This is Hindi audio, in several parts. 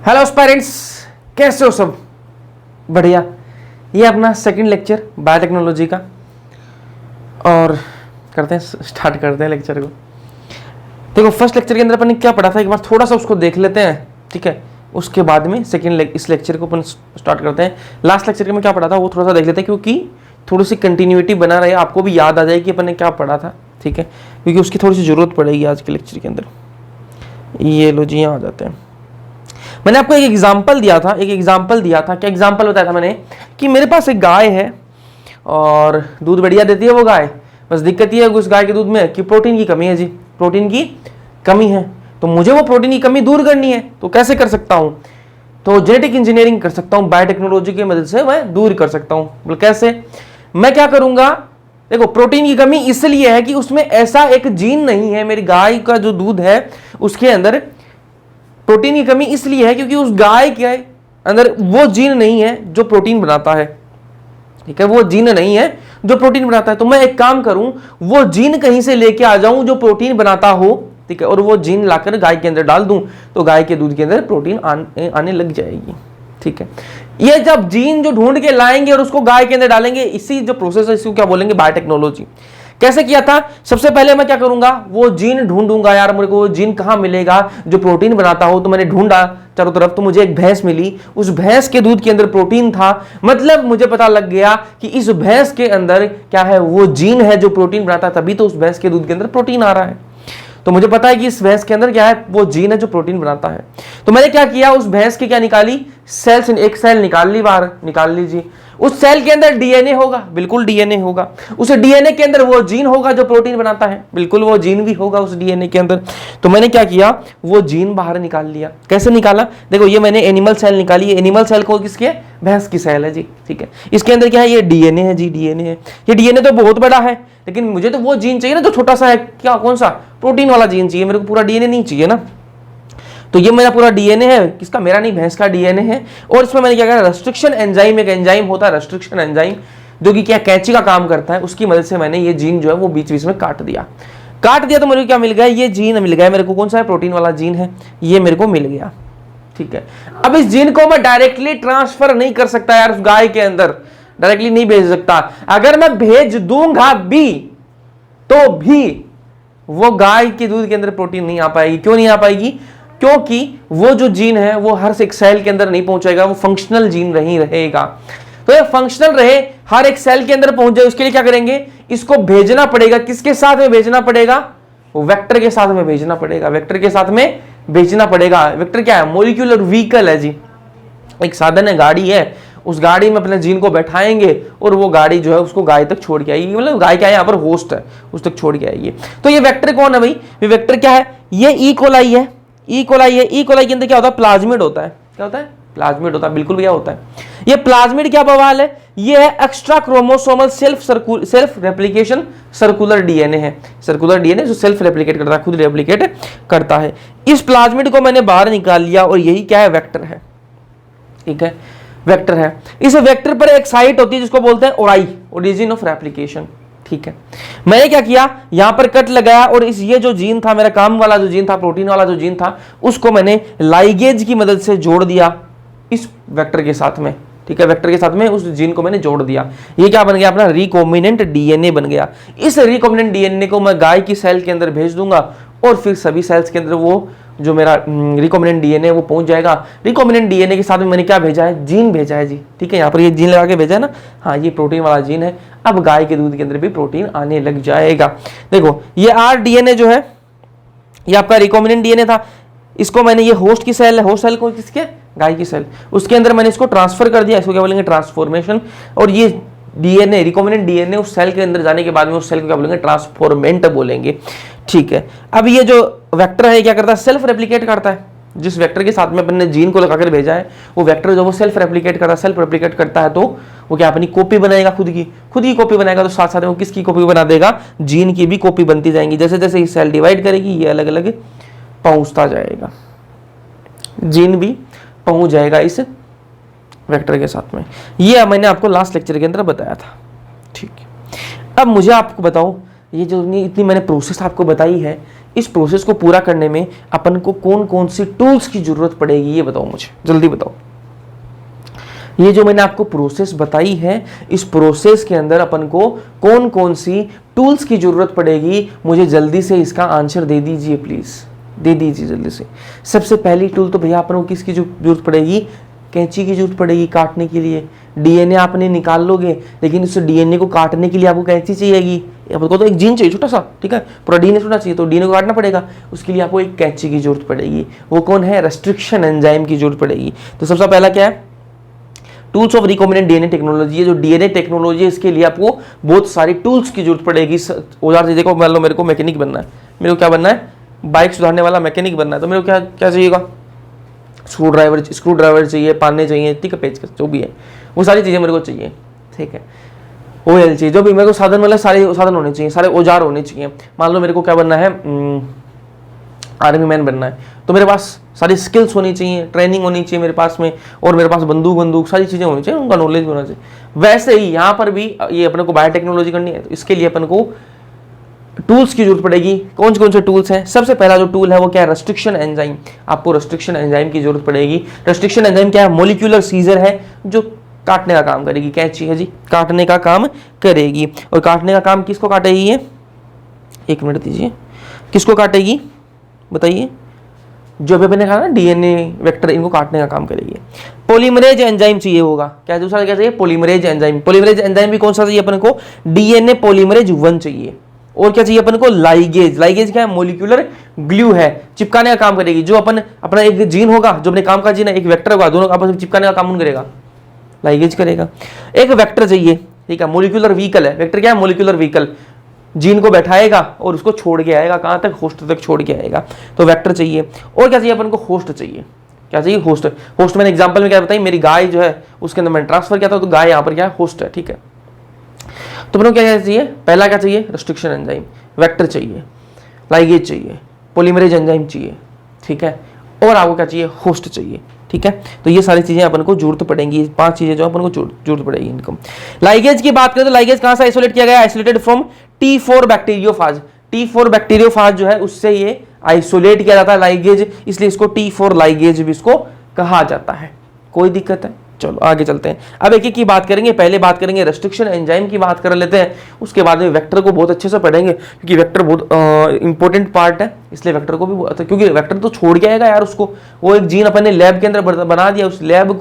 हेलो पेरेंट्स, कैसे हो सब? बढ़िया। ये अपना सेकंड लेक्चर बायोटेक्नोलॉजी का, और स्टार्ट करते हैं लेक्चर को। देखो, फर्स्ट लेक्चर के अंदर अपन ने क्या पढ़ा था, एक बार थोड़ा सा उसको देख लेते हैं, ठीक है। उसके बाद में इस लेक्चर को अपन स्टार्ट करते हैं। लास्ट लेक्चर में क्या पढ़ा था वो थोड़ा सा देख लेते हैं, क्योंकि थोड़ी सी कंटिन्यूटी बना रहे, आपको भी याद आ जाए कि अपन ने क्या पढ़ा था, ठीक है, क्योंकि उसकी थोड़ी सी जरूरत पड़ेगी आज के लेक्चर के अंदर। ये लो जी, यहाँ आ जाते हैं। मैंने आपको एक एग्जाम्पल दिया था, क्या एग्जाम्पल बताया था मैंने कि मेरे पास एक गाय है और दूध बढ़िया देती है वो गाय, बस दिक्कत ये है उस गाय के दूध में कि प्रोटीन की कमी है जी, प्रोटीन की कमी है। तो मुझे वो प्रोटीन की कमी दूर करनी है, तो कैसे कर सकता हूं? तो जेनेटिक इंजीनियरिंग कर सकता हूं, बायोटेक्नोलॉजी की मदद से मैं दूर कर सकता हूं। बोल कैसे? मैं क्या करूंगा? देखो, प्रोटीन की कमी इसलिए है कि उसमें ऐसा एक जीन नहीं है, मेरी गाय का जो दूध है उसके अंदर प्रोटीन की कमी इसलिए है क्योंकि उस गाय के अंदर वो जीन नहीं है जो प्रोटीन बनाता है, ठीक है, वो जीन नहीं है जो प्रोटीन बनाता है। तो मैं एक काम करूं, वो जीन कहीं से लेके आ जाऊं जो प्रोटीन बनाता हो, ठीक है, और वो जीन लाकर गाय के अंदर डाल दूं, तो गाय के दूध के अंदर प्रोटीन आने लग जाएगी, ठीक है। ये जब जीन जो ढूंढ के लाएंगे और उसको गाय के अंदर डालेंगे, इसी जो प्रोसेस है इसको क्या बोलेंगे? बायोटेक्नोलॉजी। कैसे किया था? सबसे पहले मैं क्या करूंगा, वो जीन ढूंढूंगा। यार मेरे को वो जीन कहां मिलेगा जो प्रोटीन बनाता हो, तो मैंने ढूंढा चारों तरफ, तो मुझे एक भैंस मिली। उस भैंस के दूध के अंदर प्रोटीन था, मतलब मुझे पता लग गया कि इस भैंस के अंदर क्या है, वो जीन है जो प्रोटीन बनाता है, तभी तो उस भैंस के दूध के अंदर प्रोटीन आ रहा है। तो मुझे पता है कि इस भैंस के अंदर क्या है, वो जीन है जो प्रोटीन बनाता है। तो मैंने क्या किया, उस भैंस की क्या निकाली, सेल्स, एक सेल निकाल ली बाहर, निकाल लीजिए। उस सेल के अंदर डीएनए होगा, बिल्कुल डीएनए होगा। उस डीएनए के अंदर वो जीन होगा जो प्रोटीन बनाता है, बिल्कुल वो जीन भी होगा उस डीएनए के अंदर। तो मैंने क्या किया, वो जीन बाहर निकाल लिया। कैसे निकाला? देखो, ये मैंने एनिमल सेल निकाली। एनिमल सेल को किसके? भैंस की सेल है जी, ठीक है। इसके अंदर क्या है, ये डीएनए है जी, डीएनए है। ये डीएनए तो बहुत बड़ा है, लेकिन मुझे तो वो जीन चाहिए ना जो छोटा सा है। क्या, कौन सा? प्रोटीन वाला जीन चाहिए, मेरे को पूरा डीएनए नहीं चाहिए ना। तो ये मेरा पूरा डीएनए है, किसका? मेरा नहीं, भैंस का डीएनए है। और इसमें मैंने क्या किया, रेस्ट्रिक्शन एंजाइम, एक एंजाइम होता है रेस्ट्रिक्शन एंजाइम, जो कि क्या, कैंची का काम करता है। उसकी मदद से मैंने ये जीन जो है वो बीच बीच में काट दिया। तो मेरे को क्या मिल गया, ये जीन मिल गया मेरे को। कौन सा है? प्रोटीन वाला जीन है, ये मेरे को मिल गया, ठीक है। अब इस जीन को मैं डायरेक्टली ट्रांसफर नहीं कर सकता यार, उस गाय के अंदर डायरेक्टली नहीं भेज सकता। अगर मैं भेज दूंगा भी तो भी वो गाय के दूध के अंदर प्रोटीन नहीं आ पाएगी। क्यों नहीं आ पाएगी? क्योंकि वो जो जीन है वो हर एक सेल के अंदर नहीं पहुंचेगा, वो फंक्शनल जीन नहीं रहेगा। तो ये फंक्शनल रहे, हर एक सेल के अंदर पहुंच जाए, उसके लिए क्या करेंगे, इसको भेजना पड़ेगा। किसके साथ में भेजना पड़ेगा? वो वेक्टर के साथ में भेजना पड़ेगा, वेक्टर के साथ में भेजना पड़ेगा। वेक्टर क्या है? मॉलिक्यूलर व्हीकल है जी, एक साधन है, गाड़ी है। उस गाड़ी में अपने जीन को बैठाएंगे और वो गाड़ी जो है उसको गाय तक छोड़ के आएगी। मतलब गाय क्या है, यहाँ पर होस्ट है, उस तक छोड़ के आएगी। तो ये वेक्टर कौन है भाई? ये वेक्टर क्या है? ये ई कोलाई है, ई कोलाई है। ई कोलाई के अंदर क्या होता है? प्लाज्मिड होता है। क्या होता है? प्लाज्मिड होता है, बिल्कुल क्या होता है। ये प्लाज्मिड क्या बवाल है? ये है extra chromosomal self replication circular DNA है। सर्कुलर डीएनए जो सेल्फ रेप्लिकेट करता है, खुद रेप्लिकेट करता है। इस प्लाज्मिड को मैंने बाहर निकाल लिया और यही क्या है, वेक्टर है, ठीक है, वेक्टर है। इस वेक्टर पर एक साइट होती है जिसको बोलते हैं ओराई, ओरिजिन ऑफ रेप्लिकेशन, ठीक है। मैंने क्या किया, यहां पर कट लगाया और इस ये जो जीन था, मेरा काम वाला जो जीन था, प्रोटीन वाला जो जीन था, उसको मैंने लाइगेज की मदद से जोड़ दिया इस वेक्टर के साथ में, ठीक है। वेक्टर के साथ में उस जीन को मैंने जोड़ दिया। ये क्या बन गया? अपना रिकॉम्बिनेंट डीएनए बन गया। इस रिकॉम्बिनेंट डीएनए को मैं गाय की सेल के अंदर भेज दूंगा और फिर सभी सेल्स के अंदर वो जो मेरा रिकॉम्बिनेंट डीएनए वो पहुंच जाएगा। रिकॉम्बिनेंट डीएनए के साथ में मैंने क्या भेजा है? जीन भेजा है जी, ठीक है। यहाँ पर ये जीन लगा के भेजा है ना, हाँ, ये प्रोटीन वाला जीन है। अब गाय के दूध के अंदर भी प्रोटीन आने लग जाएगा। देखो, ये आरडीएनए जो है, ये आपका रिकॉम्बिनेंट डीएनए था। इसको मैंने, ये होस्ट की सेल है, होस्ट सेल को किसके? गाय की सेल, उसके अंदर मैंने इसको ट्रांसफर कर दिया। इसको क्या बोलेंगे? ट्रांसफॉर्मेशन। और ये डीएनए, रिकॉम्बिनेंट डीएनए उस सेल के अंदर जाने के बाद में उस सेल को क्या बोलेंगे? ट्रांसफॉर्मेंट बोलेंगे, ठीक है। अब ये जो वेक्टर है क्या करता है? सेल्फ रेप्लिकेट करता है। जिस वेक्टर के साथ में अपने जीन को लगाकर भेजा है, वो वेक्टर जो वो सेल्फ रेप्लिकेट करता है, सेल्फ रेप्लिकेट करता है, तो वो क्या अपनी कॉपी बनाएगा, खुद की कॉपी बनाएगा। तो साथ साथ में वो किसकी कॉपी बना देगा? जीन की भी कॉपी बनती जाएंगी। जैसे जैसे ये सेल डिवाइड करेगी, ये अलग अलग पहुंचता जाएगा, जीन भी पहुंच जाएगा इस वेक्टर के साथ में। ये मैंने आपको लास्ट लेक्चर के अंदर बताया था, ठीक है। अब मुझे आपको बताओ, ये जो इतनी मैंने प्रोसेस आपको बताई है, इस प्रोसेस को पूरा करने में अपन को कौन कौन सी टूल्स की जरूरत पड़ेगी, ये बताओ मुझे, जल्दी बताओ। ये जो मैंने आपको प्रोसेस बताई है, इस प्रोसेस के अंदर अपन को कौन कौन सी टूल्स की जरूरत पड़ेगी, मुझे जल्दी से इसका आंसर दे दीजिए प्लीज, दे दीजिए जल्दी से। सबसे पहली टूल तो भैया अपन को किसकी जरूरत पड़ेगी, कैंची की जरूरत पड़ेगी काटने के लिए। डीएनए आपने निकाल लोगे, लेकिन उस डीएनए को काटने के लिए आपको कैंची चाहिएगी, आपको तो एक जीन चाहिए छोटा सा, ठीक है, पूरा डीएनए छोटा चाहिए, तो डीएनए को काटना पड़ेगा, उसके लिए आपको एक कैंची की जरूरत पड़ेगी। वो कौन है, रेस्ट्रिक्शन एंजाइम की जरूरत पड़ेगी। तो सबसे पहला क्या है, tools of recombinant DNA technology है, जो डीएनए टेक्नोलॉजी है, इसके लिए आपको बहुत सारी टूल्स की जरूरत पड़ेगी। औजार से देखो, मान लो मेरे को मैकेनिक बनना है, मेरे को क्या बनना है, बाइक सुधारने वाला मैकेनिक बनना है, तो मेरे को क्या क्या चाहिएगा, स्क्रू ड्राइवर चाहिए, पाने चाहिए, ठीक है, पेचकस जो भी है वो सारी चीज़ें मेरे को चाहिए, ठीक है। ऑयल चाहिए, जो भी मेरे को साधन, मतलब सारे साधन होने चाहिए, सारे औजार होने चाहिए। मान लो मेरे को क्या बनना है, आर्मी मैन बनना है, तो मेरे पास सारी स्किल्स होनी चाहिए, ट्रेनिंग होनी चाहिए मेरे पास में, और मेरे पास बंदूक सारी चीज़ें होनी चाहिए, उनका नॉलेज होना चाहिए। वैसे ही यहाँ पर भी ये अपने को बायोटेक्नोलॉजी करनी है, तो इसके लिए अपन को टूल्स की जरूरत पड़ेगी। कौन से टूल्स हैं, सबसे पहला जो टूल है वो क्या है, रेस्ट्रिक्शन एंजाइम। आपको रेस्ट्रिक्शन एंजाइम की जरूरत पड़ेगी। रेस्ट्रिक्शन एंजाइम क्या है, मॉलिक्यूलर सीजर है, जो काटने का काम करेगी। कैंची है जी, काटने का काम करेगी। और काटने का काम किसको काटेगी, ये एक मिनट दीजिए, किसको काटेगी बताइए, जो अभी मैंने कहा ना डीएनए वेक्टर, इनको काटने का काम करेगी। पॉलीमरेज एंजाइम चाहिए होगा, क्या दूसरा क्या चाहिए, पॉलीमरेज एंजाइम। पॉलीमरेज एंजाइम भी कौन सा चाहिए अपन को, डीएनए पॉलीमरेज 1 चाहिए। और क्या चाहिए अपन को, लाइगेज। लाइगेज क्या है, मॉलिक्यूलर ग्लू है, चिपकाने का काम करेगी। जो अपना एक जीन होगा, जो अपने काम का जीन है, एक वेक्टर होगा, दोनों आपस में चिपकाने का काम कौन करेगा, लाइगेज करेगा। एक वेक्टर चाहिए, ठीक है, मॉलिक्यूलर व्हीकल है। वेक्टर क्या है, मॉलिक्यूलर व्हीकल, जीन को बैठाएगा और उसको छोड़ के आएगा, कहां तक, होस्ट तक छोड़ के आएगा, तो वेक्टर चाहिए। और क्या चाहिए अपन को, होस्ट चाहिए। क्या चाहिए, होस्ट। होस्ट मैंने एग्जांपल में क्या बताई, मेरी गाय जो है उसके अंदर मैंने ट्रांसफर किया था, तो गाय यहाँ पर क्या है, होस्ट है, ठीक है। तो अपन को क्या चाहिए, पहला क्या चाहिए, रेस्ट्रिक्शन एंजाइम, वेक्टर चाहिए, लाइगेज चाहिए, पॉलीमरेज एंजाइम चाहिए, ठीक है, और आपको क्या चाहिए, होस्ट चाहिए, ठीक है। तो ये सारी चीजें अपन को जरूरत पड़ेंगी, 5 चीजें जो अपन को जरूरत पड़ेगी इनको। लाइगेज की बात करें तो लाइगेज कहां से आइसोलेट किया गया, isolated from T4 bacteriophage. T4 bacteriophage जो है उससे ये आइसोलेट किया जाता है लाइगेज, इसलिए इसको T4 लाइगेज भी इसको कहा जाता है। कोई दिक्कत है, चलो आगे चलते हैं। अब एक एक की बात करेंगे। पहले बात करेंगे रेस्ट्रिक्शन एंजाइम की बात कर लेते हैं, उसके बाद में वेक्टर को बहुत अच्छे से पढ़ेंगे, क्योंकि वेक्टर बहुत इंपॉर्टेंट पार्ट है, इसलिए वेक्टर को भी, क्योंकि वेक्टर तो छोड़ के आएगा यार उसको, वो एक जीन अपन ने लैब के अंदर बना दिया, उस लैब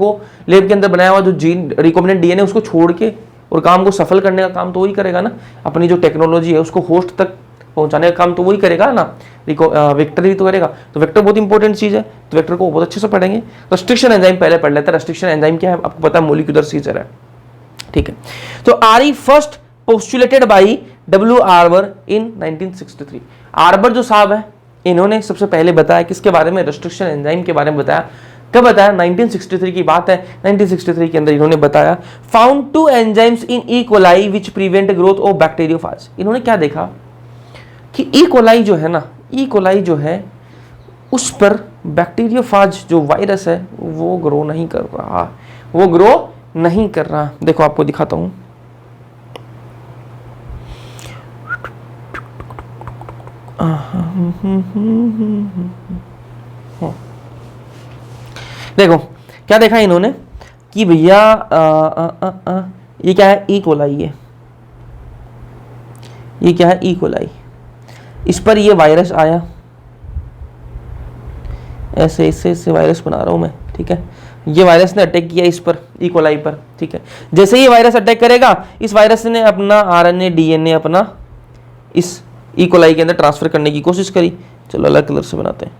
के अंदर बनाया हुआ जो जीन रिकॉम्बिनेंट डीएनए उसको छोड़ के और काम को सफल करने का काम तो वही करेगा ना, अपनी जो टेक्नोलॉजी है उसको होस्ट तक पहुंचाने का काम तो वही करेगा ना, वेक्टर ही तो करेगा। तो वेक्टर बहुत इंपॉर्टेंट चीज है, तो वेक्टर को बहुत अच्छे से पढ़ेंगे। रेस्ट्रिक्शन एंजाइम पहले पढ़ लेते हैं। रेस्ट्रिक्शन एंजाइम क्या है, आपको पता है, मॉलिक्यूलर सीजर है, ठीक है। तो RE first postulated by W Arber in 1963। Arber जो साहब है, इन्होंने सबसे पहले बताया किसके बारे में, रेस्ट्रिक्शन एंजाइम के बारे में बताया। कब बताया, 1963 की बात है। 1963 के अंदर इन्होंने बताया, found 2 enzymes in E coli which prevent growth of bacteriophage. इन्होंने क्या देखा कि ई कोलाई जो है ना, ई कोलाई जो है उस पर बैक्टीरियोफाज जो वायरस है वो ग्रो नहीं कर रहा, वो ग्रो नहीं कर रहा। देखो आपको दिखाता हूं, देखो क्या देखा इन्होंने कि भैया ये क्या है, ई कोलाई है, ये क्या है, ई कोलाई, इस पर ये वायरस आया, ऐसे इससे वायरस बना रहा हूं मैं, ठीक है। ये वायरस ने अटैक किया इस पर, ई कोलाई पर, ठीक है। जैसे ही वायरस अटैक करेगा, इस वायरस ने अपना आरएनए डीएनए अपना इस ई कोलाई के अंदर ट्रांसफर करने की कोशिश करी। चलो अलग कलर से बनाते हैं।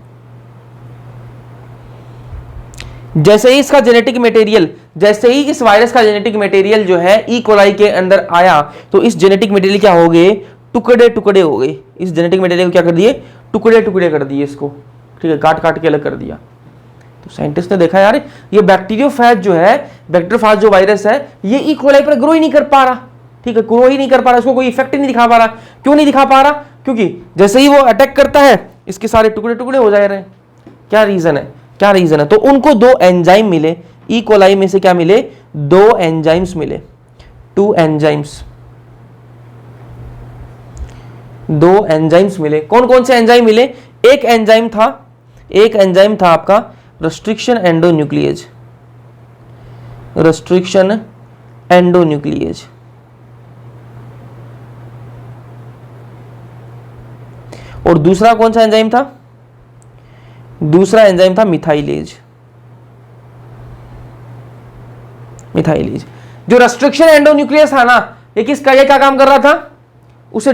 जैसे ही इसका जेनेटिक मटेरियल, जैसे ही इस वायरस का जेनेटिक मटेरियल जो है ई कोलाई के अंदर आया, तो इस जेनेटिक मटेरियल क्या हो गए, टुकड़े टुकड़े हो गए। इस जेनेटिक मटेरियल को क्या कर दिए, टुकड़े टुकड़े कर दिए इसको, ठीक है, काट काट के अलग कर दिया। तो साइंटिस्ट ने देखा यार ये बैक्टीरियोफेज जो है, बैक्टीरियोफेज जो वायरस है, ये ई कोलाई पर ग्रो ही नहीं कर पा रहा, ठीक है, ग्रो ही नहीं कर पा रहा, इसको कोई इफेक्ट ही नहीं दिखा पा रहा। क्यों नहीं दिखा पा रहा, क्योंकि जैसे ही वो अटैक करता है इसके सारे टुकड़े टुकड़े हो जा रहे हैं। क्या रीजन है, क्या रीजन है, तो उनको 2 एंजाइम मिले, ई कोलाई में से क्या मिले, 2 एंजाइम्स मिले, 2 एंजाइम्स। दो एंजाइम्स मिले। कौन कौन से एंजाइम मिले? एक एंजाइम था आपका रेस्ट्रिक्शन एंडोन्यूक्लिएज, रेस्ट्रिक्शन एंडोन्यूक्लिएज। और दूसरा कौन सा एंजाइम था? दूसरा एंजाइम था मिथाइलेज, मिथाइलेज। जो रेस्ट्रिक्शन एंडोन्यूक्लियस था ना, ये क्या काम कर रहा था? उसे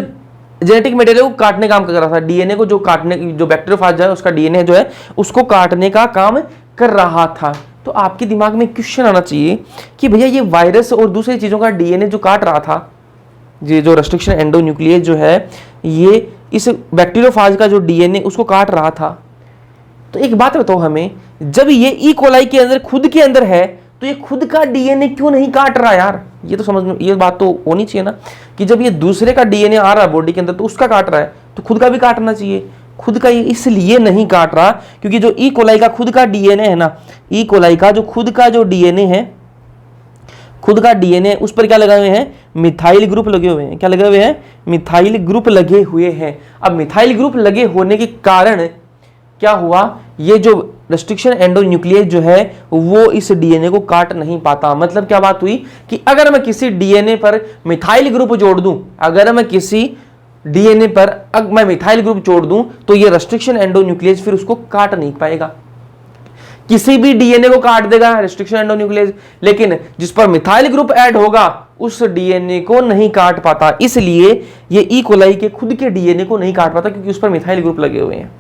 जेनेटिक मटेरियल को काटने काम कर रहा था, डीएनए को जो काटने, जो बैक्टीरियोफाज है उसका डीएनए जो है उसको काटने का काम कर रहा था। तो आपके दिमाग में क्वेश्चन आना चाहिए कि भैया ये वायरस और दूसरी चीजों का डीएनए जो काट रहा था, ये जो रेस्ट्रिक्शन एंडोन्यूक्लियस जो है ये इस बैक्टीरियोफाज का जो डीएनए उसको काट रहा था। तो एक बात बताओ हमें, जब ये ई कोलाई के अंदर खुद के अंदर है तो ये खुद का डीएनए क्यों नहीं काट रहा यार? ये तो समझ में, ये बात तो होनी चाहिए ना कि जब ये दूसरे का डीएनए आ रहा है बॉडी के अंदर तो उसका काट रहा है, तो खुद का भी काटना चाहिए। खुद का ये इसलिए नहीं काट रहा क्योंकि जो ई कोलाई का खुद का डीएनए है ना, ई कोलाई का जो खुद का जो डीएनए है, खुद का डीएनए, उस पर क्या लगे हुए हैं? मिथाइल ग्रुप लगे हुए हैं। क्या लगे हुए हैं? मिथाइल ग्रुप लगे हुए हैं। अब मिथाइल ग्रुप लगे होने के कारण क्या हुआ? ये जो रेस्ट्रिक्शन एंडोन्यूक्लियस जो है वो इस डीएनए को काट नहीं पाता। मतलब क्या बात हुई कि अगर मैं किसी डीएनए पर मिथाइल ग्रुप जोड़ दूं, अगर मैं किसी डीएनए पर मैं मिथाइल ग्रुप जोड़ दूं तो ये रेस्ट्रिक्शन एंडोन्यूक्लियस फिर उसको काट नहीं पाएगा। किसी भी डीएनए को काट देगा रेस्ट्रिक्शन एंडोन्यूक्लियस, लेकिन जिस पर मिथाइल ग्रुप ऐड होगा उस डीएनए को नहीं काट पाता। इसलिए ये ई कोलाई के खुद के डीएनए को नहीं काट पाता क्योंकि उस पर मिथाइल ग्रुप लगे हुए हैं।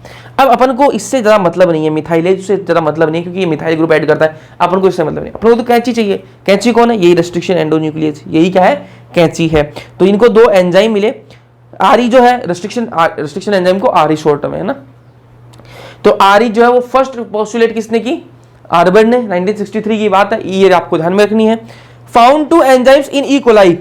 अब अपन को इससे ज्यादा मतलब नहीं है, मिथाइलेज से ज्यादा मतलब नहीं है क्योंकि ये मिथाइल ग्रुप ऐड करता है, अपन को इससे मतलब नहीं। अपन को तो कैंची चाहिए। कैंची कौन है? यही रेस्ट्रिक्शन एंडोन्यूक्लियस, यही क्या है? कैंची है। तो इनको दो एंजाइम मिले। आरई जो है रेस्ट्रिक्शन एंजाइम को आरई शॉर्ट में है ना, तो आरई जो है वो फर्स्ट पोस्टुलेट किसने की? आर्बर्ड ने। 1963 की बात है, ये आपको ध्यान में रखनी है। Found two enzymes in E coli,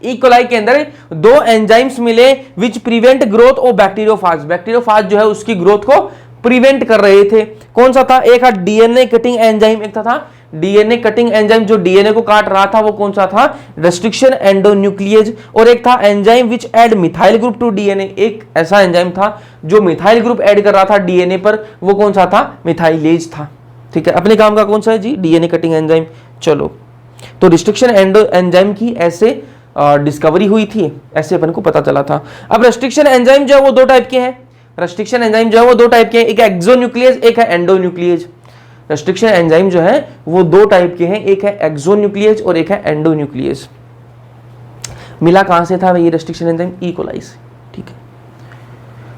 E coli के अंदर दो एंजाइम्स मिले which prevent growth of bacteriophage. Bacteriophage जो है उसकी ग्रोथ को प्रिवेंट कर रहे थे। कौन सा था? एक था डीएनए कटिंग एंजाइम, एक था डीएनए कटिंग एंजाइम जो डीएनए को काट रहा था वो कौन सा था? Restriction endonuclease. और एक था enzyme which add methyl group to DNA, एक ऐसा एंजाइम था जो मिथाइल ग्रुप ऐड कर रहा था डीएनए पर, वो कौन सा था? मिथाइलेज था। ठीक है, अपने काम का कौन सा है जी? DNA cutting enzyme. चलो, तो रिस्ट्रिक्शन एंजाइम की ऐसे डिस्कवरी हुई थी, ऐसे अपन को पता चला था। अब रेस्ट्रिक्शन एंजाइम जो है वो दो टाइप के हैं। रेस्ट्रिक्शन एंजाइम जो है वो दो टाइप के हैं, एक है एक्सोन्यूक्लियस, एक है एंडोन्यूक्लियस। रेस्ट्रिक्शन एंजाइम जो है वो दो टाइप के हैं, एक है एक्सोन्यूक्लियस और एक है एंडोन्यूक्लियस। मिला कहां से था ये रेस्ट्रिक्शन एंजाइम? ई कोलाई से। ठीक है,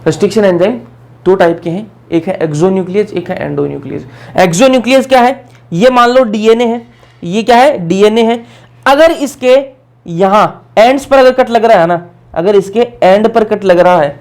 रेस्ट्रिक्शन एंजाइम दो टाइप के हैं, एक है एक्सोन्यूक्लियस, एक है एंडोन्यूक्लियस। एक्सोन्यूक्लियस क्या है? ये मान लो डीएनए है, ये क्या है? डीएनए है। अगर इसके यहां एंड्स पर अगर कट लग रहा है ना, अगर इसके एंड पर कट लग रहा है,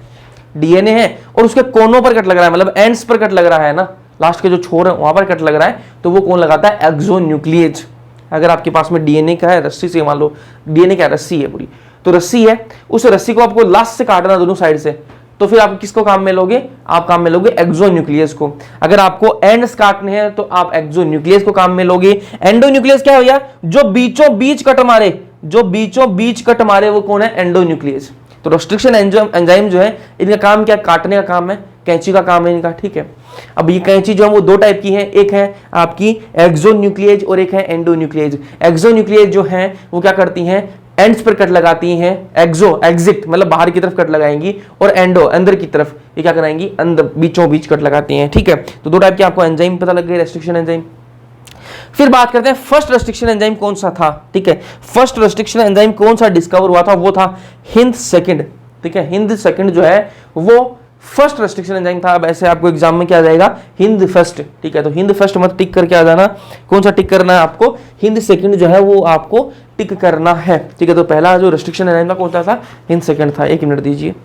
डीएनए है और उसके कोनों पर कट लग रहा है, मतलब एंड्स पर कट लग रहा है ना, लास्ट के जो छोर है वहां पर कट लग रहा है, तो वो कौन लगाता है? एक्सोन्यूक्लियस। अगर आपके पास में डीएनए का है, रस्सी से मान लो डीएनए क्या रस्सी है पूरी, तो रस्सी है, उस रस्सी को आपको लास्ट से काटना दोनों साइड से, तो फिर आप किसको काम में लोगे? आप काम में लोगे एक्सोन्यूक्लियस को। अगर आपको एंड्स काटने हैं तो आप एक्सोन्यूक्लियस को काम में लोगे। एंडोन्यूक्लियस क्या है भैया? जो बीचों बीच कट मारे, जो बीचों बीच कट मारे वो कौन है? एंडोन्यूक्लियस। तो रेस्ट्रिक्शन एंजाइम जो है इनका काम क्या? काटने का काम है, कैंची का काम है इनका। ठीक है, अब ये कैंची जो है वो दो टाइप की है, एक है आपकी एक्सोन्यूक्लियस और एक है एंडोन्यूक्लियस। एक्सोन्यूक्लियस जो है वो क्या करती हैं? एंड्स पर कट लगाती हैं। एग्जिट मतलब बाहर की तरफ कट लगाएंगी, और एंडो अंदर की तरफ ये क्या कराएंगी? अंदर बीचों बीच कट लगाती हैं। ठीक है, तो दो टाइप के आपको एंजाइम पता लग गए, रेस्ट्रिक्शन एंजाइम। फिर बात करते हैं फर्स्ट रेस्ट्रिक्शन एंजाइम कौन सा था। ठीक है, फर्स्ट रेस्ट्रिक्शन एंजाइम कौन सा डिस्कवर हुआ था? वो था हिंद सेकंड। ठीक है, हिंद सेकंड जो है वो फर्स्ट रेस्ट्रिक्शन एंजाइम था। अब ऐसे आपको एग्जाम में क्या जाएगा? हिंद फर्स्ट। ठीक है, तो हिंद फर्स्ट मत टिक करके आ जाना, कौन सा टिक करना है आपको? हिंद सेकंड जो है वो आपको टिक करना है। ठीक है, तो पहला जो रेस्ट्रिक्शन एंजाइम था कौन सा था? हिंद सेकंड था। एक मिनट दीजिए।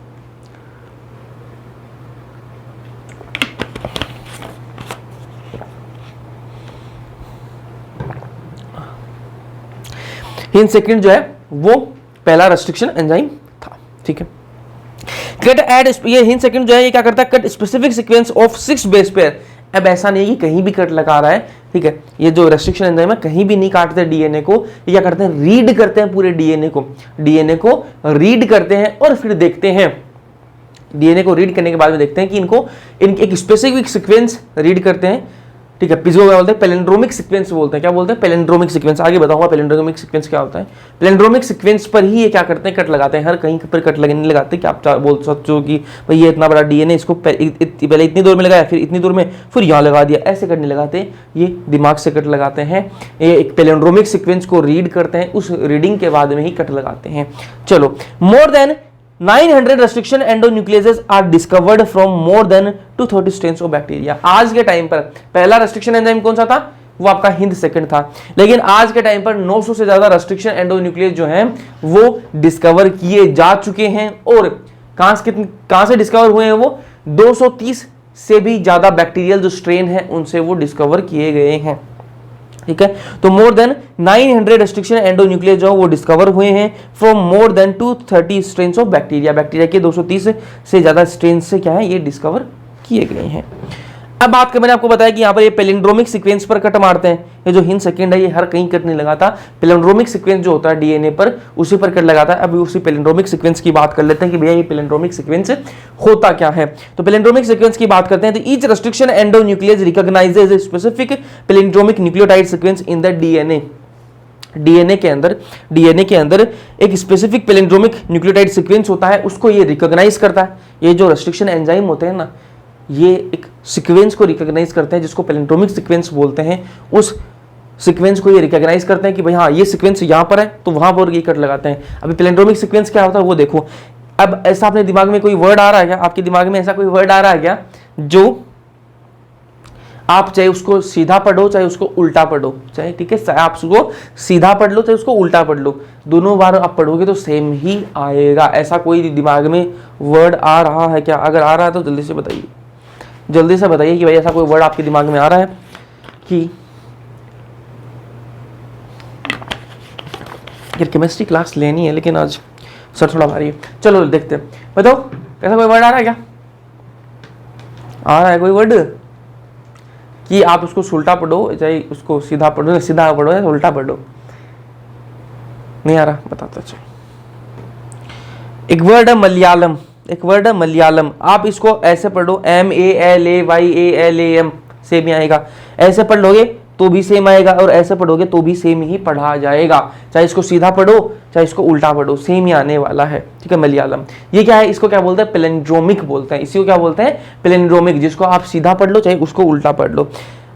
हिंद सेकंड जो है वो पहला रेस्ट्रिक्शन एंजाइम था। ठीक है, कट एड, ये हिंद सेकंड जो है ये क्या करता है? Cut specific sequence of 6 base pair. अब ऐसा नहीं है कि कहीं भी कट लगा रहा है। ठीक है, ये जो रेस्ट्रिक्शन एंजाइम है कहीं भी नहीं काटते डीएनए को, ये क्या करते हैं? रीड करते हैं पूरे डीएनए को, डीएनए को रीड करते हैं और फिर देखते हैं डीएनए को रीड करने के बाद में देखते हैं कि इनको एक स्पेसिफिक सीक्वेंस रीड करते हैं, ठीक है। इसको क्या बोलते हैं, पैलिंड्रोमिक सीक्वेंस बोलते हैं। क्या बोलते हैं, पैलिंड्रोमिक सीक्वेंस। आगे बताऊंगा पैलिंड्रोमिक सीक्वेंस क्या होता है। पैलिंड्रोमिक सीक्वेंस पर ही ये क्या करते हैं, कट लगाते हैं। हर कहीं पर कट लगने लगाते हैं कि आप बोल सकते हो कि भाई ये इतना बड़ा डीएनए, इसको पहले इतनी दूर में लगाया, फिर इतनी दूर में, फिर यहाँ लगा दिया, ऐसे कट नहीं लगाते, ये दिमाग से कट लगाते हैं। ये एक पैलिंड्रोमिक सीक्वेंस को रीड करते हैं, उस रीडिंग के बाद में ही कट लगाते हैं। चलो, more than 900 restriction endonucleases are discovered from more than 230 strains of bacteria। आज के टाइम पर पहला रेस्ट्रिक्शन एंजाइम कौन सा था, वो आपका हिंद सेकंड था, लेकिन आज के टाइम पर 900 से ज्यादा रेस्ट्रिक्शन एंडोन्यूक्लियस जो हैं वो डिस्कवर किए जा चुके हैं। और कहां से डिस्कवर हुए हैं वो, 230 से भी ज्यादा बैक्टीरियल जो स्ट्रेन है उनसे वो डिस्कवर किए गए हैं, ठीक है। तो मोर देन 900 रेस्ट्रिक्शन एंडोन्यूक्लियस जो वो डिस्कवर हुए हैं from more than 230 strains of bacteria. Bacteria के 230 से ज्यादा स्ट्रेन से क्या है, ये डिस्कवर किए गए हैं। अब बात करें, मैंने आपको बताया कि यहाँ पर ये पैलिंड्रोमिक सीक्वेंस पर कट मारते हैं। ये जो हिंद सेकंड है ये हर कहीं कट नहीं लगाता, पैलिंड्रोमिक सीक्वेंस जो होता है डीएनए पर उसी पर कट लगाता है। अभी उसी पैलिंड्रोमिक सीक्वेंस की बात कर लेते हैं कि भैया ये पैलिंड्रोमिक सीक्वेंस होता क्या है। तो पैलिंड्रोमिक सीक्वेंस की बात करते हैं तो each restriction endonuclease recognises a specific palindromic nucleotide sequence in the DNA. DNA के अंदर एक स्पेसिफिक पैलिंड्रोमिक न्यूक्लियोटाइड सीक्वेंस होता है, उसको ये रिकॉग्नाइज करता है। ये जो रेस्ट्रिक्शन एंजाइम होते हैं ना, ये एक सीक्वेंस को रिकॉग्नाइज करते हैं जिसको पैलिंड्रोमिक सीक्वेंस बोलते हैं। उस सीक्वेंस को ये रिकॉग्नाइज करते हैं कि भाई हाँ ये सीक्वेंस यहाँ पर है, तो वहां पर ये कट लगाते हैं। अभी पैलिंड्रोमिक सीक्वेंस क्या होता है वो देखो। अब ऐसा अपने दिमाग में कोई वर्ड आ रहा है क्या, आपके दिमाग में ऐसा कोई वर्ड आ रहा है क्या जो आप चाहे उसको सीधा पढ़ो चाहे उसको उल्टा पढ़ो, चाहे ठीक है आप उसको सीधा पढ़ लो चाहे उसको उल्टा पढ़ लो, दोनों बार आप पढ़ोगे तो सेम ही आएगा। ऐसा कोई दिमाग में वर्ड आ रहा है क्या? अगर आ रहा है तो जल्दी से बताइए, जल्दी से बताइए कि भाई ऐसा कोई वर्ड आपके दिमाग में आ रहा है कि यार केमिस्ट्री क्लास लेनी है लेकिन आज सर थोड़ा भारी है। चलो देखते हैं, बताओ ऐसा कोई वर्ड आ रहा है क्या? आ रहा है कोई वर्ड कि आप उसको उल्टा पढ़ो चाहे उसको सीधा पढ़ो, सीधा पढ़ो या उल्टा पढ़ो? नहीं आ रहा, बताता चलो। एक वर्ड है मलयालम, एक वर्ड है मलयालम। आप इसको ऐसे पढ़ो MALAYALAM, सेम ही आएगा। ऐसे पढ़ लोगे तो भी सेम आएगा और ऐसे पढ़ोगे तो भी सेम ही पढ़ा जाएगा। चाहे इसको सीधा पढ़ो चाहे इसको उल्टा पढ़ो, सेम ही आने वाला है, ठीक है। मलयालम ये क्या है, इसको क्या बोलते हैं? पैलिंड्रोमिक बोलते हैं। इसी को क्या बोलते हैं? पैलिंड्रोमिक, जिसको आप सीधा पढ़ लो चाहे उसको उल्टा पढ़ लो।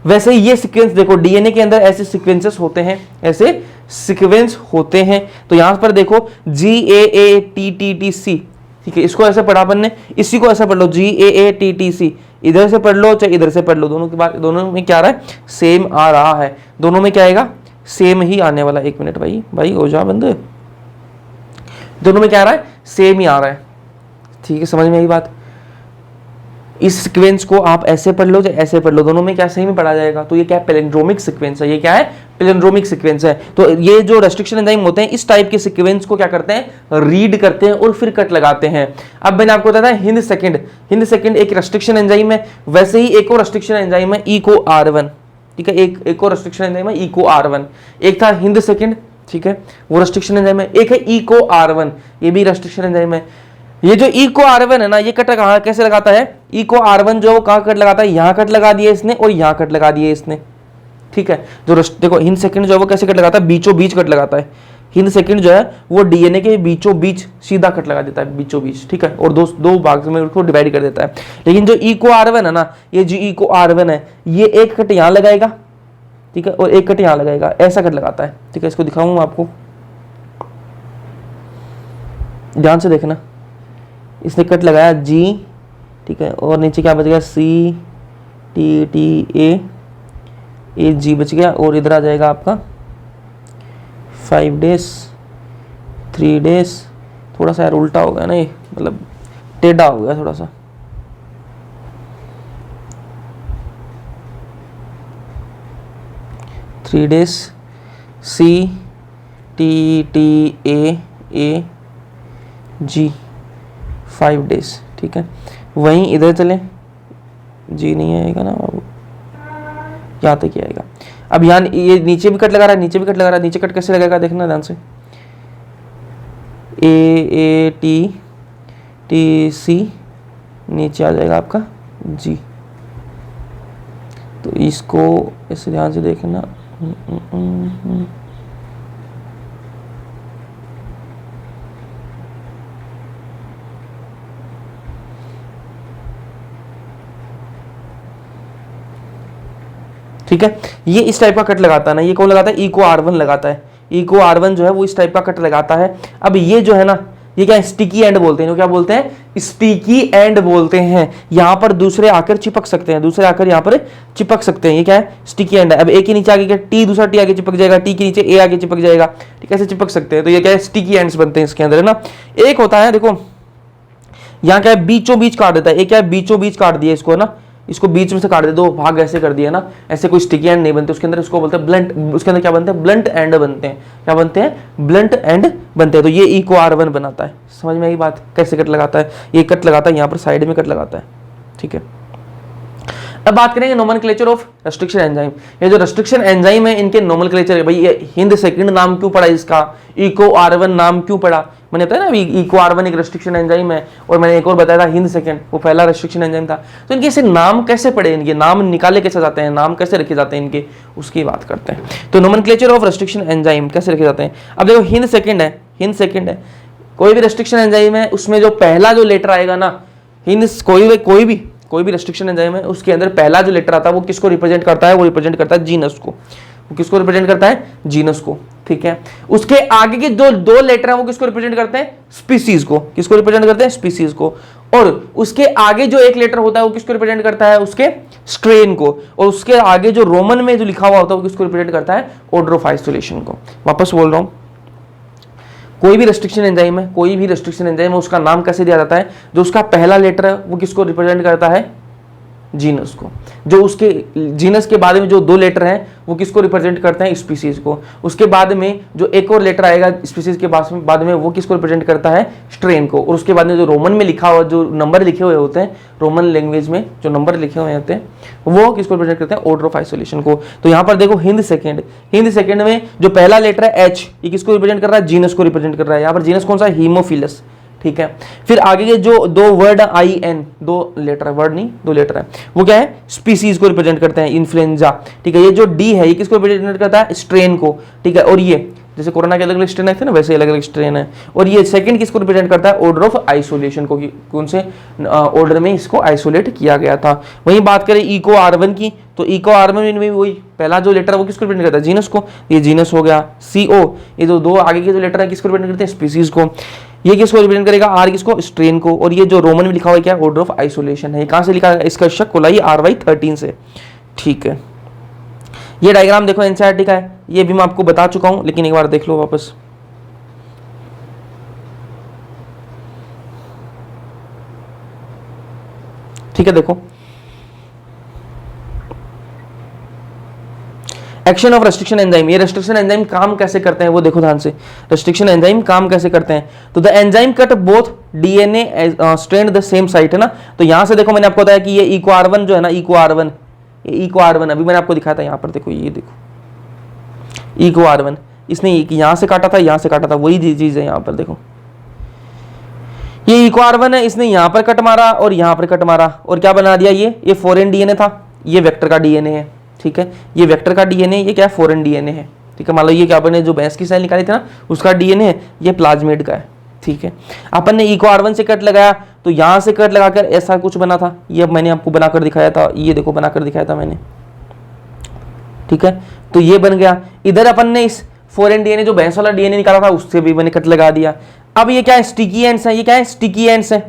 वैसे ही ये सीक्वेंस देखो, डीएनए के अंदर ऐसे सीक्वेंसेस होते हैं, ऐसे सीक्वेंस होते हैं। तो यहां पर देखो GAATTTC, ठीक है, इसको ऐसे पढ़ा अपन ने, इसी को ऐसा पढ़ लो GAATTC। इधर से पढ़ लो चाहे इधर से पढ़ लो, दोनों की बात, दोनों में क्या आ रहा है? सेम आ रहा है। दोनों में क्या आएगा? सेम ही आने वाला। एक मिनट भाई हो जा बंद। दोनों में क्या आ रहा है? सेम ही आ रहा है, ठीक है, समझ में आई बात। इस सीक्वेंस को आप ऐसे पढ़ लो चाहे ऐसे पढ़ लो, दोनों में क्या सेम ही पढ़ा जाएगा। तो ये क्या है? पैलिंड्रोमिक सीक्वेंस है। ये क्या है? पैलिंड्रोमिक सीक्वेंस है। तो ये जो रेस्ट्रिक्शन एंजाइम होते हैं इस टाइप के सीक्वेंस को क्या करते हैं? रीड करते हैं और फिर कट लगाते हैं। अब मैंने आपको बताया हिंद सेकंड, हिंद सेकंड एक रेस्ट्रिक्शन एंजाइम है। वैसे ही एक और रेस्ट्रिक्शन एंजाइम है EcoR1, ठीक है, एक और रेस्ट्रिक्शन एंजाइम है EcoR1। एक था हिंद सेकंड, ठीक है, वो रेस्ट्रिक्शन एंजाइम है। एक है EcoR1, ये भी रेस्ट्रिक्शन एंजाइम है। ये जो EcoR1 है ना, ये कट कहाँ कैसे लगाता है? EcoR1 जो कहाँ कट लगाता है? यहाँ कट लगा दिया इसने और यहाँ कट लगा दिया इसने, ठीक है। जो देखो हिंद सेकंड जो है वो कैसे कट लगाता है? बीचों बीच कट लगाता है। हिंद सेकंड जो है वो डीएनए के बीचों बीच सीधा कट लगा देता है, बीचों बीच, ठीक है, और दो भाग में उसको डिवाइड कर देता है। लेकिन जो EcoR1 है ना, ये जो EcoR1 है ये एक कट यहाँ लगाएगा, ठीक है, और एक कट यहाँ लगाएगा, ऐसा कट लगाता है, ठीक है। इसको दिखाऊंगा आपको, ध्यान से देखना। इसने कट लगाया G, ठीक है, और नीचे क्या बच गया? CTTA बच गया, और इधर आ जाएगा आपका 5 days 3 days। थोड़ा सा यार उल्टा हो गया ना, ये मतलब टेढ़ा हो गया थोड़ा सा। थ्री डेज CTAAG 5 days, ठीक है। वहीं इधर चले, जी नहीं आएगा ना बाबू, यहाँ तक ही आएगा। अब यहाँ ये नीचे भी कट लगा रहा है, नीचे भी कट लगा रहा है। नीचे कट कैसे लगेगा देखना ध्यान से। AATTC नीचे आ जाएगा आपका जी। तो इसको इस ध्यान से देखना। ठीक है, ये इस टाइप का कट लगाता है ना, ये कौन लगाता है, इको R1 लगाता है। इको R1 जो है वो इस टाइप का कट लगाता है। अब ये जो है ना, ये क्या स्टिकी एंड बोलते हैं, क्या बोलते हैं, स्टिकी एंड बोलते हैं। यहां पर दूसरे आकर चिपक सकते हैं, दूसरे आकर यहां पर चिपक सकते हैं, ये क्या है, स्टिकी एंड है। अब ए के नीचे आगे क्या, टी, दूसरा टी आगे चिपक जाएगा, टी के नीचे ए आगे चिपक जाएगा, ठीक है, ऐसे चिपक सकते हैं। तो ये क्या है, स्टिकी एंड्स बनते हैं इसके अंदर, है ना। एक होता है देखो, यहाँ क्या है, बीचों बीच काट देता है, ये क्या है, बीचों बीच काट दिया इसको, है ना, इसको बीच में से काट दे, दो भाग ऐसे कर दिया ना, ऐसे कोई स्टिकी एंड नहीं बनते उसके अंदर, उसको बोलते हैं ब्लंट। उसके अंदर क्या बनते हैं, ब्लंट एंड बनते हैं। क्या बनते हैं, ब्लंट एंड बनते हैं। तो ये इको R1 बनाता है। समझ में आई बात, कैसे कट लगाता है, ये कट लगाता है, यहाँ पर साइड में कट लगाता है, ठीक है। अब बात करेंगे नोमेनक्लेचर ऑफ रेस्ट्रिक्शन एंजाइम। ये जो रेस्ट्रिक्शन एंजाइम है इनके नोमेनक्लेचर है। भाई ये हिंद सेकंड नाम क्यों पड़ा इसका, इको R1 नाम क्यों पड़ा, मैंने बताया ना अभी इको R1 एक रेस्ट्रिक्शन एंजाइम है, और मैंने एक और बताया था हिंद सेकंड, वो पहला रेस्ट्रिक्शन एंजाइम था। तो इनके ऐसे नाम कैसे पड़े, इनके नाम निकाले कैसे जाते हैं, नाम कैसे रखे जाते हैं इनके, उसकी बात करते हैं। तो नोमेनक्लेचर ऑफ रेस्ट्रिक्शन एंजाइम कैसे रखे जाते हैं। अब देखो हिंद सेकंड है, हिंद सेकंड है, कोई भी रेस्ट्रिक्शन एंजाइम है उसमें जो पहला जो लेटर आएगा ना, हिंद कोई भी रेस्ट्रिक्शन एंजाइम है उसके अंदर पहला जो लेटर आता है वो किसको रिप्रेजेंट करता है, वो रिप्रेजेंट करता है जीनस को। वो किसको रिप्रेजेंट करता है, जीनस को, ठीक है। उसके आगे के जो दो लेटर हैं वो किसको रिप्रेजेंट करते हैं, स्पीसीज को। किसको रिप्रेजेंट करते हैं, स्पीसीज को। और उसके आगे जो एक लेटर होता है वो किसको रिप्रेजेंट करता है, उसके स्ट्रेन को। और उसके आगे जो रोमन में जो लिखा हुआ होता है वो किसको रिप्रेजेंट करता है, ऑर्डर ऑफ आइसोलेशन को। वापस बोल रहा हूं, कोई भी रेस्ट्रिक्शन एंजाइम है, कोई भी रेस्ट्रिक्शन एंजाइम है, उसका नाम कैसे दिया जाता है, जो उसका पहला लेटर है वो किसको रिप्रेजेंट करता है, जीनस को। जो उसके जीनस के बाद में जो दो लेटर हैं वो किसको रिप्रेजेंट करते हैं, स्पीसीज को। उसके बाद में जो एक और लेटर आएगा स्पीसीज के बाद में वो किसको रिप्रेजेंट करता है, स्ट्रेन को। और उसके बाद में जो रोमन में लिखा हुआ जो नंबर लिखे हुए होते हैं, रोमन लैंग्वेज में जो नंबर लिखे हुए होते हैं वो किसको रिप्रेजेंट करते हैं, ऑर्डर ऑफ आइसोलेशन को। तो यहाँ पर देखो हिंद सेकंड में जो पहला लेटर है एच, ये किसको रिप्रेजेंट कर रहा है, जीनस को रिप्रेजेंट कर रहा है। यहाँ पर जीनस कौन सा है, हीमोफिलस, ठीक है। फिर आगे के जो दो वर्ड IN, दो लेटर है, वर्ड नहीं दो लेटर है, वो क्या है, स्पीसीज को रिप्रेजेंट करते हैं, इन्फ्लुएंजा, ठीक है। ये जो D है ये किसको रिप्रेजेंट करता है, स्ट्रेन को, ठीक है। और ये जैसे कोरोना के अलग अलग स्ट्रेन थे ना, वैसे अलग अलग स्ट्रेन है। और ये सेकंड किसको रिप्रेजेंट करता है, ऑर्डर ऑफ आइसोलेशन को, कौन से ऑर्डर में इसको आइसोलेट किया गया था। वहीं बात करें इको R1 की, तो इको R1 में वही पहला जो लेटर है वो किसको रिप्रेजेंट करता है, जीनस को। ये जीनस हो गया। CO, ये जो दो आगे के जो लेटर है किसको रिप्रेजेंट करते हैं, स्पीसीज को। ये किसको रिप्रेजेंट करेगा, R किसको, स्ट्रेन को। और ये जो रोमन में लिखा हुआ है क्या, ऑर्डर ऑफ आइसोलेशन है। कहां से लिखा है, इसका शक खोला RY13 से, ठीक है। ये डायग्राम देखो एनसीईआरटी का है, ये भी मैं आपको बता चुका हूं, लेकिन एक बार देख लो वापस। ठीक है, देखो एक्शन ऑफ रेस्ट्रिक्शन एंजाइम। ये रेस्ट्रिक्शन एंजाइम काम कैसे करते हैं वो देखो ध्यान से। रेस्ट्रिक्शन एंजाइम काम कैसे करते हैं, तो the enzyme cut both DNA strand the same site, है ना। तो यहां से देखो मैंने आपको बताया कि ये इको R1 जो है ना, इको R1, ये इको R1 अभी मैंने आपको दिखाया था। यहां पर देखो, ये देखो इको R1, इसने यहां से काटा था, यहां से काटा था, वही चीज है। यहां पर देखो ये इको R1 है, इसने यहां पर कट मारा और यहां पर कट मारा, और क्या बना दिया, ये फॉरेन DNA था, ये वेक्टर का DNA है, ठीक है। ये वेक्टर का DNA, ये क्या है, फॉरेन DNA है, ठीक है। मान लो ये क्या, अपन ने जो भैंस की सेल निकाली थी ना उसका DNA है, ये प्लाज्मिड का है, ठीक है। अपन ने इको R1 से कट लगाया तो यहां से कट लगाकर ऐसा कुछ बना था, ये मैंने आपको बनाकर दिखाया था, ये देखो बनाकर दिखाया था मैंने, ठीक है। तो ये बन गया। इधर अपन ने इस फॉरेन DNA जो भैंस वाला DNA निकाला था उससे भी मैंने कट लगा दिया। अब ये क्या है, स्टिकी एंड्स है, ये क्या है, स्टिकी एंड्स है,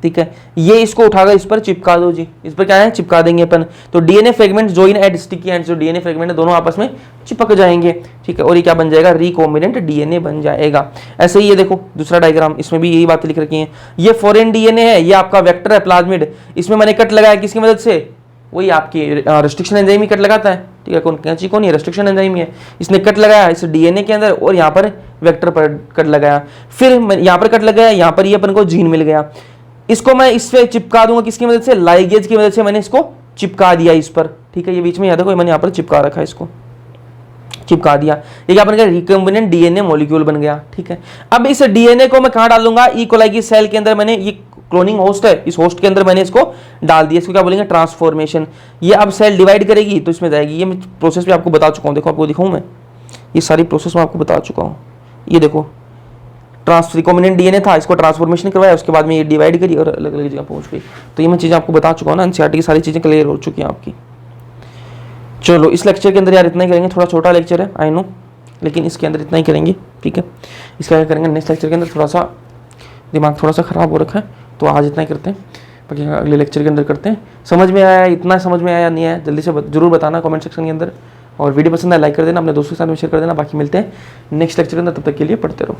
ठीक है। ये इसको उठाकर इस पर चिपका दो जी, इस पर क्या है, चिपका देंगे अपन। तो DNA fragment join at sticky ends, जो DNA फ्रेगमेंट है दोनों आपस में चिपक जाएंगे, ठीक है। और ये क्या बन जाएगा, रिकॉम्बिनेंट DNA बन जाएगा। ऐसे ही ये देखो दूसरा डायग्राम, इसमें भी यही बातें लिख रखी हैं। ये फॉरेन DNA है, ये आपका वेक्टर है प्लाज्मिड, इसमें मैंने कट लगाया किसकी मदद से, वही आपकी रेस्ट्रिक्शन एंजाइम ही कट लगाता है, ठीक है। कौन कैंची कौन है, रेस्ट्रिक्शन एंजाइम ही है। इसने कट लगाया इस DNA के अंदर और यहाँ पर वेक्टर पर कट लगाया, फिर यहाँ पर कट लगाया, यहाँ पर ये अपन को जीन मिल गया। इसको मैं इस पे चिपका दूंगा किसकी मदद से, लाइगेज की मदद से मैंने इसको चिपका दिया इस पर, ठीक है। ये बीच में याद है, मैंने यहाँ पर चिपका रखा है, इसको चिपका दिया। ये क्या बन गया, रिकम्बिनेंट DNA मॉलिक्यूल बन गया, ठीक है। अब इस DNA को मैं कहाँ डालूंगा, ई कोलाई की सेल के अंदर मैंने ये क्लोनिंग होस्ट है, इस होस्ट के अंदर मैंने इसको डाल दिया, इसको क्या बोलेंगे ट्रांसफॉर्मेशन। ये अब सेल डिवाइड करेगी तो इसमें जाएगी, ये मैं प्रोसेस भी आपको बता चुका हूँ, देखो आपको दिखाऊँ मैं, ये सारी प्रोसेस मैं आपको बता चुका हूँ। ये देखो रिकॉम्बिनेंट डीएनए था, इसको ट्रांसफॉर्मेशन करवाया, उसके बाद में ये डिवाइड करी और अलग अलग जगह पहुंच गई। तो ये मैं चीज़ें आपको बता चुका हूँ ना, एनसीईआरटी की सारी चीज़ें क्लियर हो चुकी हैं आपकी। चलो इस लेक्चर के अंदर यार इतना ही करेंगे, थोड़ा छोटा लेक्चर है आई नो, लेकिन इसके अंदर इतना ही करेंगे, ठीक है। इसका क्या करेंगे नेक्स्ट लेक्चर के अंदर, थोड़ा सा दिमाग थोड़ा सा ख़राब हो रखा है, तो आज इतना ही करते हैं, बाकी अगले लेक्चर के अंदर करते हैं। समझ में आया, इतना समझ में आया नहीं आया, जल्दी से जरूर बताना कमेंट सेक्शन के अंदर, और वीडियो पसंद आए लाइक कर देना, अपने दोस्तों के साथ में शेयर कर देना। बाकी मिलते हैं नेक्स्ट लेक्चर के अंदर, तब तक के लिए पढ़ते रहो।